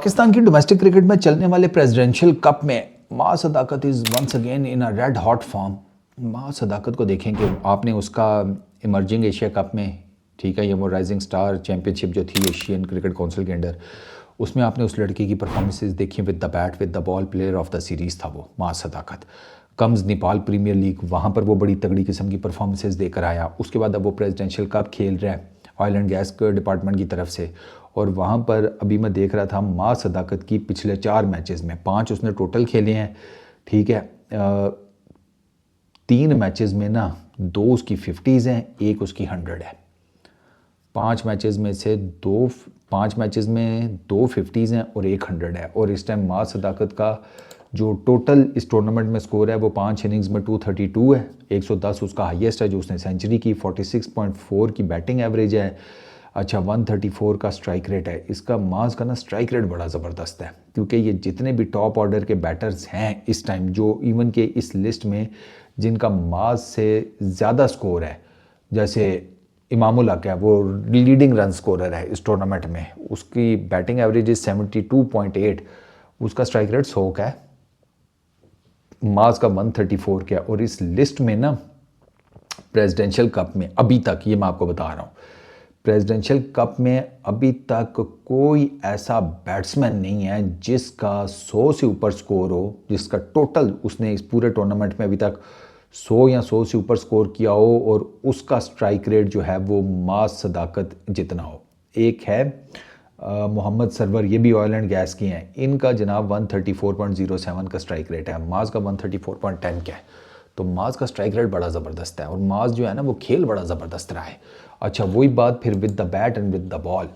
पाकिस्तान की domestic cricket में चलने वाले प्रेसिडेंशियल कप में Maaz Sadaqat is once again in a red hot form. Maaz Sadaqat को देखें कि आपने उसका इमर्जिंग एशिया कप में, ठीक है, ये वो राइजिंग स्टार चैम्पियनशिप जो थी एशियन क्रिकेट काउंसिल के अंडर, उसमें आपने उस लड़के की परफॉर्मेंसेज देखी। With the bat with the ball player of the series था वो मां सदाकत। कम्स नेपाल प्रीमियर लीग, वहाँ पर वो बड़ी तगड़ी किस्म की परफॉर्मेंसेज देकर आया। उसके बाद अब वो प्रेसिडेंशियल कप खेल रहा है ऑयल एंड गैस के डिपार्टमेंट की तरफ से। और वहाँ पर अभी मैं देख रहा था मां सदाकत की पिछले 4 मैचेस में 5 उसने टोटल खेले हैं, ठीक है। 3 मैचेस में ना 2 उसकी 50s हैं, 1 उसकी 100 है। 5 मैचेस में से 5 मैचेस में 2 50s हैं और 1 100 है। और इस टाइम मां सदाकत का जो टोटल इस टूर्नामेंट में स्कोर है वो 5 इनिंग्स में 232 है। 110 उसका हाईएस्ट है जो उसने सेंचुरी की। 46.4 की बैटिंग एवरेज है। अच्छा, 134 का स्ट्राइक रेट है। इसका मास का ना स्ट्राइक रेट बड़ा ज़बरदस्त है, क्योंकि ये जितने भी टॉप ऑर्डर के बैटर्स हैं इस टाइम, जो इवन के इस लिस्ट में जिनका मास से ज़्यादा स्कोर है, जैसे इमामुल हक है, वो लीडिंग रन स्कोरर है इस टूर्नामेंट में। उसकी बैटिंग एवरेज 72.8, उसका स्ट्राइक रेट 100 का है, मास का 134 का है। और इस लिस्ट में ना प्रेसिडेंशियल कप में अभी तक, ये मैं आपको बता रहा हूँ, प्रेसिडेंशियल कप में अभी तक कोई ऐसा बैट्समैन नहीं है जिसका 100 से ऊपर स्कोर हो, जिसका टोटल उसने इस पूरे टूर्नामेंट में अभी तक 100 या 100 से ऊपर स्कोर किया हो और उसका स्ट्राइक रेट जो है वो मां सदाकत जितना हो। एक है मोहम्मद सरवर, ये भी ऑयल एंड गैस की हैं, इनका जनाब 134.07 का स्ट्राइक रेट है, मास का 134.10 का है। तो मास का स्ट्राइक रेट बड़ा ज़बरदस्त है और मास जो है ना वो खेल बड़ा ज़बरदस्त रहा है। अच्छा, वही बात फिर with the bat and with the ball,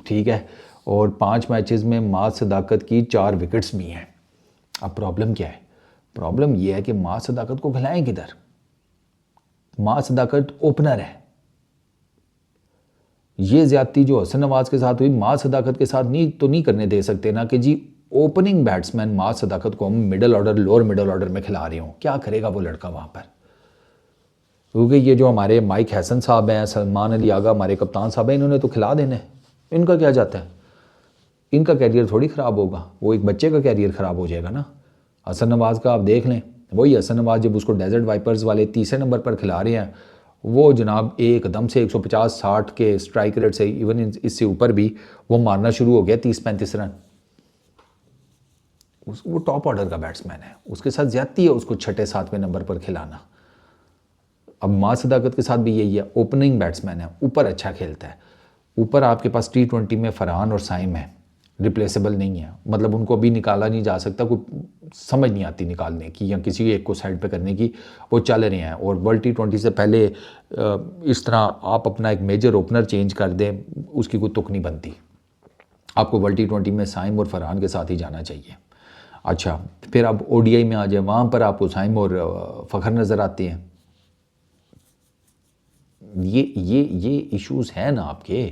ठीक है। और 5 मैचेस में मां सदाकत की 4 विकेट्स भी हैं। अब प्रॉब्लम क्या है? प्रॉब्लम ये है कि मां सदाकत को खिलाएं किधर? मां सदाकत ओपनर है। ये ज्यादती जो हसन नवाज के साथ हुई, मां सदाकत के साथ नहीं करने दे सकते ना कि जी ओपनिंग बैट्समैन मां सदाकत को हम middle order, lower middle order में खिला रहे हों। क्या करेगा वो लड़का वहाँ पर? क्योंकि ये जो हमारे माइक हैसन साहब हैं, सलमान अली आगा हमारे कप्तान साहब हैं, इन्होंने तो खिला देना है। इनका क्या जाता है? इनका कैरियर थोड़ी ख़राब होगा, वो एक बच्चे का कैरियर ख़राब हो जाएगा ना। हसन नवाज का आप देख लें, वही हसन नवाज जब उसको डेजर्ट वाइपर्स वाले तीसरे नंबर पर खिला रहे हैं, वो जनाब एकदम से 150-60 के स्ट्राइक रेट से, इवन इससे ऊपर भी वो मारना शुरू हो गया 30-35 रन। वो टॉप ऑर्डर का बैट्समैन है, उसके साथ ज्यादती है उसको 6-7वें नंबर पर खिलाना। अब मां सदाकत के साथ भी यही है, ओपनिंग बैट्समैन है, ऊपर अच्छा खेलता है। ऊपर आपके पास T20 में फरहान और साइम है, रिप्लेसेबल नहीं है, मतलब उनको अभी निकाला नहीं जा सकता, कोई समझ नहीं आती निकालने की या किसी एक को साइड पे करने की। वो चल रहे हैं और वर्ल्ड T20 से पहले इस तरह आप अपना एक मेजर ओपनर चेंज कर दें, उसकी कोई तुक नहीं बनती। आपको वर्ल्ड T20 में साइम और फरहान के साथ ही जाना चाहिए। अच्छा, फिर आप ODI में आ जाए, वहाँ पर आपको साइम और फ़खर नज़र आते हैं। ये इश्यूज हैं ना आपके,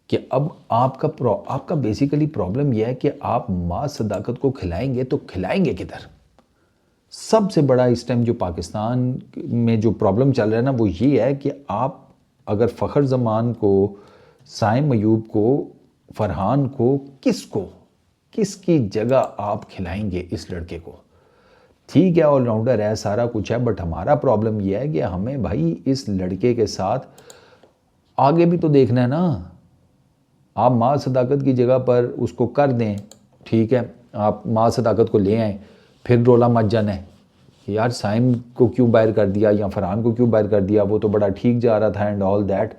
कि अब आपका बेसिकली प्रॉब्लम यह है कि आप मां सदाकत को खिलाएंगे तो खिलाएंगे किधर? सबसे बड़ा इस टाइम जो पाकिस्तान में जो प्रॉब्लम चल रहा है ना वो ये है कि आप अगर फ़खर जमान को, साइम अयूब को, फरहान को, किसकी जगह आप खिलाएंगे इस लड़के को? ठीक है, ऑलराउंडर है, सारा कुछ है, बट हमारा प्रॉब्लम यह है कि हमें भाई इस लड़के के साथ आगे भी तो देखना है ना। आप मां सदाकत की जगह पर उसको कर दें, ठीक है, आप मां सदाकत को ले आएँ, फिर रोला मत जाना है कि यार साइम को क्यों बाहर कर दिया या फरहान को क्यों बाहर कर दिया, वो तो बड़ा ठीक जा रहा था एंड ऑल दैट।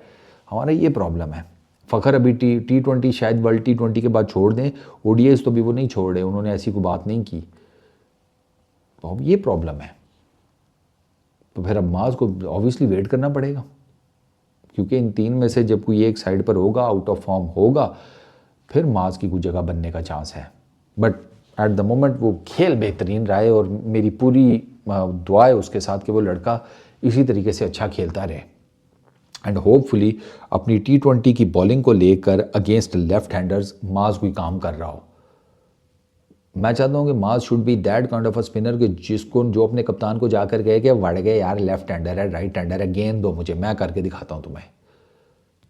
हमारा ये प्रॉब्लम है। फ़खर अभी T20 शायद वर्ल्ड T20 के बाद छोड़ दें, ODIs तो भी वो नहीं छोड़ रहे, उन्होंने ऐसी कोई बात नहीं की। तो अब ये प्रॉब्लम है, तो फिर अब मास को ऑब्वियसली वेट करना पड़ेगा, क्योंकि इन 3 में से जब कोई एक साइड पर होगा, आउट ऑफ फॉर्म होगा, फिर मास की कुछ जगह बनने का चांस है। बट एट द मोमेंट वो खेल बेहतरीन रहा है और मेरी पूरी दुआ है उसके साथ कि वो लड़का इसी तरीके से अच्छा खेलता रहे एंड होपफुली अपनी T20 की बॉलिंग को लेकर अगेंस्ट लेफ्ट हैंडर्स मास कोई काम कर रहा हो। मैं चाहता हूँ कि Maaz should be that kind of a spinner कि जो अपने कप्तान को जाकर कहे कि वड़ गए यार, लेफ्ट हैंडर है, राइट हैंडर है, गेंद दो मुझे, मैं करके दिखाता हूँ तुम्हें।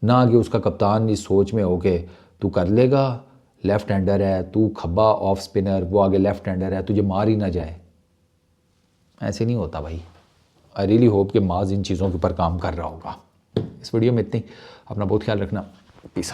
ना कि उसका कप्तान इस सोच में हो कि तू कर लेगा, लेफ़्ट हैंडर है, तू खब्बा ऑफ स्पिनर, वो आगे लेफ़्ट हैंडर है, तुझे मार ही ना जाए। ऐसे नहीं होता भाई। आई रियली होप कि माज इन चीज़ों के ऊपर काम कर रहा होगा। इस वीडियो में इतनी, अपना बहुत ख्याल रखना। Peace out.